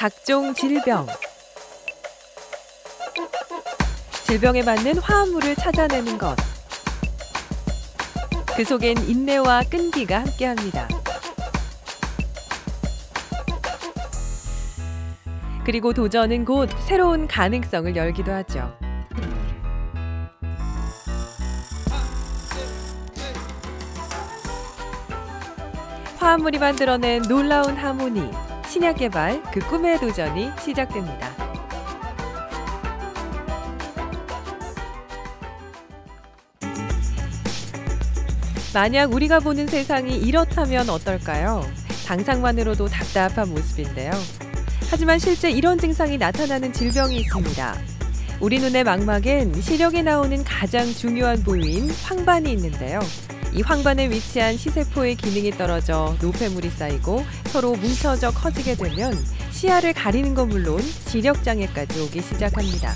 각종 질병. 질병에 맞는 화합물을 찾아내는 것. 그 속엔 인내와 끈기가 함께합니다. 그리고 도전은 곧 새로운 가능성을 열기도 하죠. 화합물이 만들어낸 놀라운 하모니, 신약 개발, 그 꿈의 도전이 시작됩니다. 만약 우리가 보는 세상이 이렇다면 어떨까요? 상상만으로도 답답한 모습인데요. 하지만 실제 이런 증상이 나타나는 질병이 있습니다. 우리 눈의 망막엔 시력에 나오는 가장 중요한 부위인 황반이 있는데요. 이 황반에 위치한 시세포의 기능이 떨어져 노폐물이 쌓이고 서로 뭉쳐져 커지게 되면 시야를 가리는 건 물론 시력장애까지 오기 시작합니다.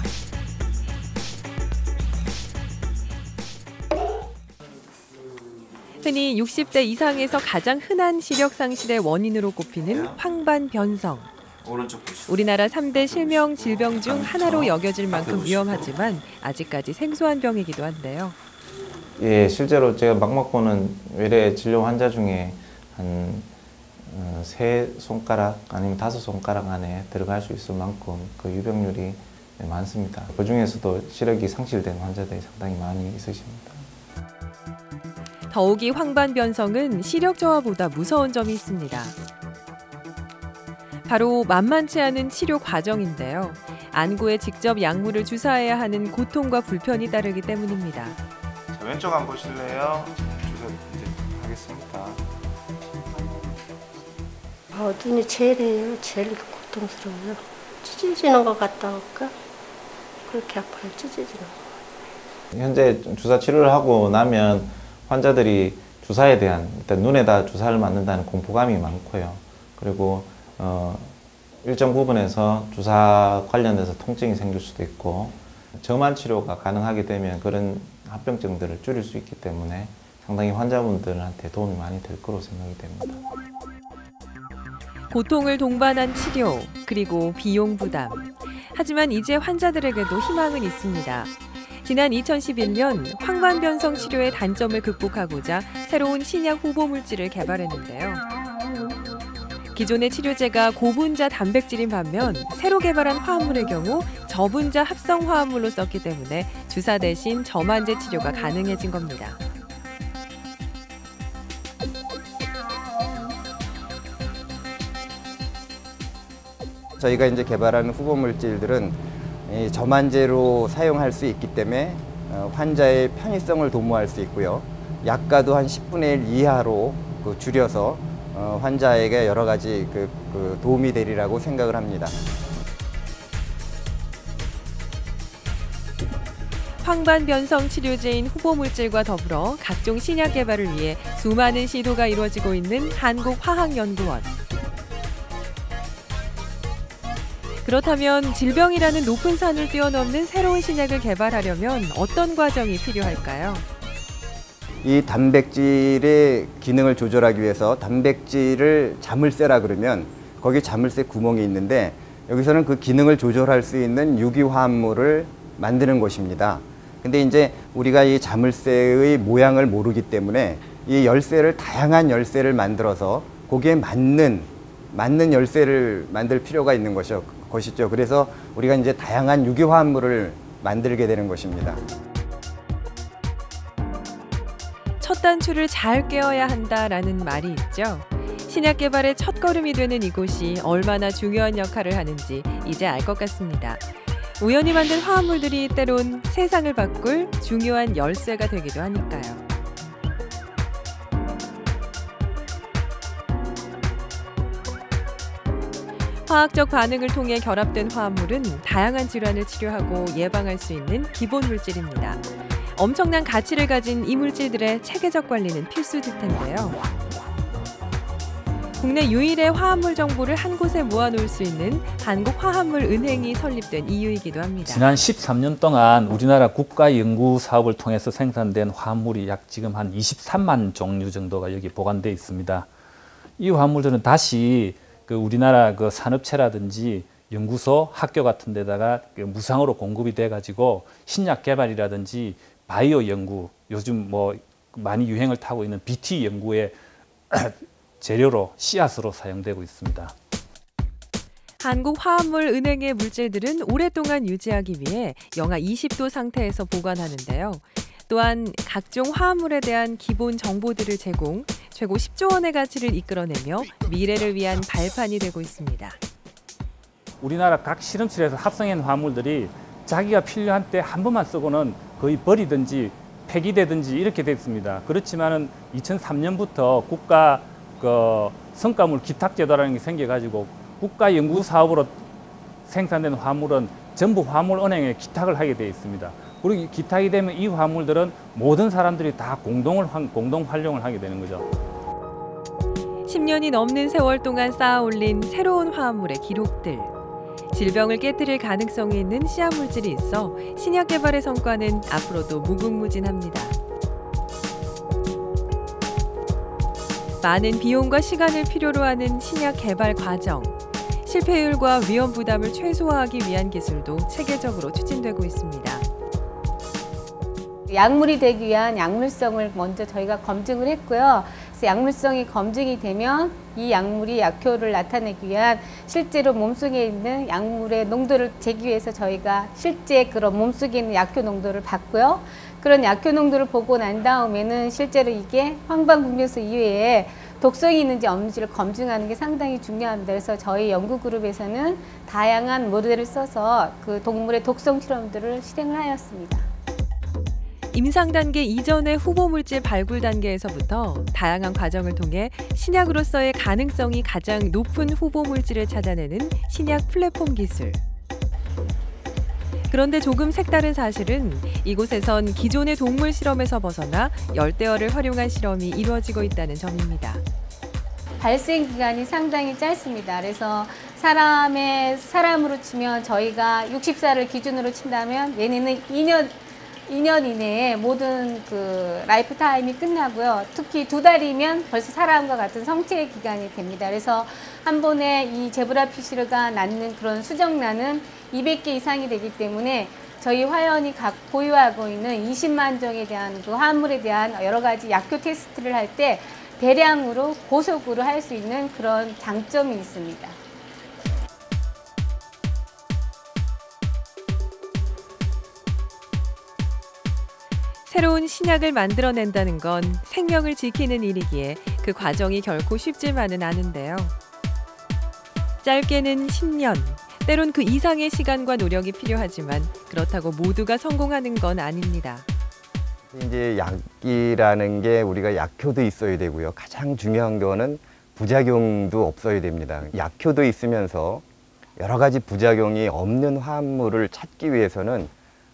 흔히 60대 이상에서 가장 흔한 시력 상실의 원인으로 꼽히는 황반 변성. 우리나라 3대 실명 질병 중 하나로 여겨질 만큼 위험하지만 아직까지 생소한 병이기도 한데요. 예, 실제로 제가 망막 보는 외래 진료 환자 중에 한 3손가락 아니면 5손가락 안에 들어갈 수 있을 만큼 그 유병률이 많습니다. 그 중에서도 시력이 상실된 환자들이 상당히 많이 있으십니다. 더욱이 황반 변성은 시력 저하보다 무서운 점이 있습니다. 바로 만만치 않은 치료 과정인데요. 안구에 직접 약물을 주사해야 하는 고통과 불편이 따르기 때문입니다. 자, 왼쪽 한번 보실래요? 주사 이제 하겠습니다. 눈이 제일 고통스러워요. 찢어지는 것 같다 할까? 그렇게 아파요, 찢어지는 거. 현재 주사 치료를 하고 나면 환자들이 주사에 대한, 일단 눈에다 주사를 맞는다는 공포감이 많고요. 그리고 일정 부분에서 주사 관련돼서 통증이 생길 수도 있고, 저만 치료가 가능하게 되면 그런 합병증들을 줄일 수 있기 때문에 상당히 환자분들한테 도움이 많이 될 거로 생각이 됩니다. 고통을 동반한 치료, 그리고 비용 부담. 하지만 이제 환자들에게도 희망은 있습니다. 지난 2011년 황반 변성 치료의 단점을 극복하고자 새로운 신약 후보물질을 개발했는데요. 기존의 치료제가 고분자 단백질인 반면 새로 개발한 화합물의 경우 저분자 합성 화합물로 썼기 때문에 주사 대신 저만제 치료가 가능해진 겁니다. 저희가 이제 개발하는 후보 물질들은 저만제로 사용할 수 있기 때문에 환자의 편의성을 도모할 수 있고요. 약가도 한 10분의 1 이하로 줄여서 환자에게 여러 가지 도움이 되리라고 생각을 합니다. 황반 변성 치료제인 후보 물질과 더불어 각종 신약 개발을 위해 수많은 시도가 이루어지고 있는 한국화학연구원. 그렇다면 질병이라는 높은 산을 뛰어넘는 새로운 신약을 개발하려면 어떤 과정이 필요할까요? 이 단백질의 기능을 조절하기 위해서 단백질을 자물쇠라 그러면 거기 자물쇠 구멍이 있는데 여기서는 그 기능을 조절할 수 있는 유기화합물을 만드는 것입니다. 근데 이제 우리가 이 자물쇠의 모양을 모르기 때문에 이 열쇠를 다양한 열쇠를 만들어서 거기에 맞는 열쇠를 만들 필요가 있는 것이죠. 그래서 우리가 이제 다양한 유기화합물을 만들게 되는 것입니다. 첫 단추를 잘 꿰어야 한다라는 말이 있죠. 신약 개발의 첫걸음이 되는 이곳이 얼마나 중요한 역할을 하는지 이제 알 것 같습니다. 우연히 만든 화합물들이 때론 세상을 바꿀 중요한 열쇠가 되기도 하니까요. 화학적 반응을 통해 결합된 화합물은 다양한 질환을 치료하고 예방할 수 있는 기본 물질입니다. 엄청난 가치를 가진 이 물질들의 체계적 관리는 필수일 텐데요. 국내 유일의 화합물 정보를 한 곳에 모아놓을 수 있는 한국화합물은행이 설립된 이유이기도 합니다. 지난 13년 동안 우리나라 국가연구 사업을 통해서 생산된 화합물이 약 지금 한 23만 종류 정도가 여기 보관되어 있습니다. 이 화합물들은 다시 그 우리나라 그 산업체라든지 연구소, 학교 같은 데다가 그 무상으로 공급이 돼 가지고 신약 개발이라든지 바이오 연구, 요즘 뭐 많이 유행을 타고 있는 BT 연구의 재료로 씨앗으로 사용되고 있습니다. 한국화합물은행의 물질들은 오랫동안 유지하기 위해 영하 20도 상태에서 보관하는데요. 또한 각종 화합물에 대한 기본 정보들을 제공, 최고 10조 원의 가치를 이끌어내며 미래를 위한 발판이 되고 있습니다. 우리나라 각 실험실에서 합성한 화합물들이 자기가 필요한 때 한 번만 쓰고는 거의 버리든지 폐기되든지 이렇게 됐습니다. 그렇지만은 2003년부터 국가 그 성과물 기탁제도라는 게 생겨가지고 국가 연구 사업으로 생산된 화물은 전부 화물은행에 기탁을 하게 되어 있습니다. 그리고 기탁이 되면 이 화물들은 모든 사람들이 다 공동 활용을 하게 되는 거죠. 10년이 넘는 세월 동안 쌓아올린 새로운 화합물의 기록들. 질병을 깨뜨릴 가능성이 있는 씨앗 물질이 있어 신약 개발의 성과는 앞으로도 무궁무진합니다. 많은 비용과 시간을 필요로 하는 신약 개발 과정. 실패율과 위험 부담을 최소화하기 위한 기술도 체계적으로 추진되고 있습니다. 약물이 되기 위한 약물성을 먼저 저희가 검증을 했고요. 그래서 약물성이 검증이 되면 이 약물이 약효를 나타내기 위한 실제로 몸속에 있는 약물의 농도를 재기 위해서 저희가 실제 그런 몸속에 있는 약효 농도를 봤고요. 그런 약효 농도를 보고 난 다음에는 실제로 이게 황반분변소 이외에 독성이 있는지 없는지를 검증하는 게 상당히 중요합니다. 그래서 저희 연구그룹에서는 다양한 모델을 써서 그 동물의 독성 실험들을 실행을 하였습니다. 임상 단계 이전의 후보 물질 발굴 단계에서부터 다양한 과정을 통해 신약으로서의 가능성이 가장 높은 후보 물질을 찾아내는 신약 플랫폼 기술. 그런데 조금 색다른 사실은 이곳에선 기존의 동물 실험에서 벗어나 열대어를 활용한 실험이 이루어지고 있다는 점입니다. 발생 기간이 상당히 짧습니다. 그래서 사람으로 치면 저희가 60살을 기준으로 친다면 얘네는 2년 이내에 모든 그 라이프 타임이 끝나고요. 특히 2달이면 벌써 사람과 같은 성체 기간이 됩니다. 그래서 한 번에 이 제브라피쉬가 낳는 그런 수정란은 200개 이상이 되기 때문에 저희 화연이 보유하고 있는 20만 종에 대한 그 화합물에 대한 여러 가지 약효 테스트를 할 때 대량으로 고속으로 할 수 있는 그런 장점이 있습니다. 새로운 신약을 만들어낸다는 건 생명을 지키는 일이기에 그 과정이 결코 쉽지만은 않은데요. 짧게는 10년, 때론 그 이상의 시간과 노력이 필요하지만 그렇다고 모두가 성공하는 건 아닙니다. 이제 약이라는 게 우리가 약효도 있어야 되고요. 가장 중요한 거는 부작용도 없어야 됩니다. 약효도 있으면서 여러 가지 부작용이 없는 화합물을 찾기 위해서는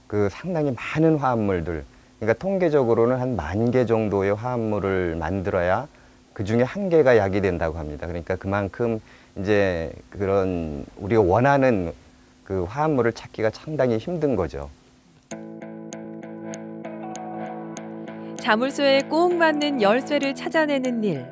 그 상당히 많은 화합물들, 그러니까 통계적으로는 한 10,000개 정도의 화합물을 만들어야 그 중에 1개가 약이 된다고 합니다. 그러니까 그만큼 이제 그런 우리가 원하는 그 화합물을 찾기가 상당히 힘든 거죠. 자물쇠에 꼭 맞는 열쇠를 찾아내는 일.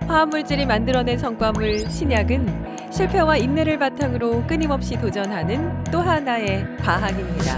화합물질이 만들어낸 성과물 신약은 실패와 인내를 바탕으로 끊임없이 도전하는 또 하나의 과학입니다.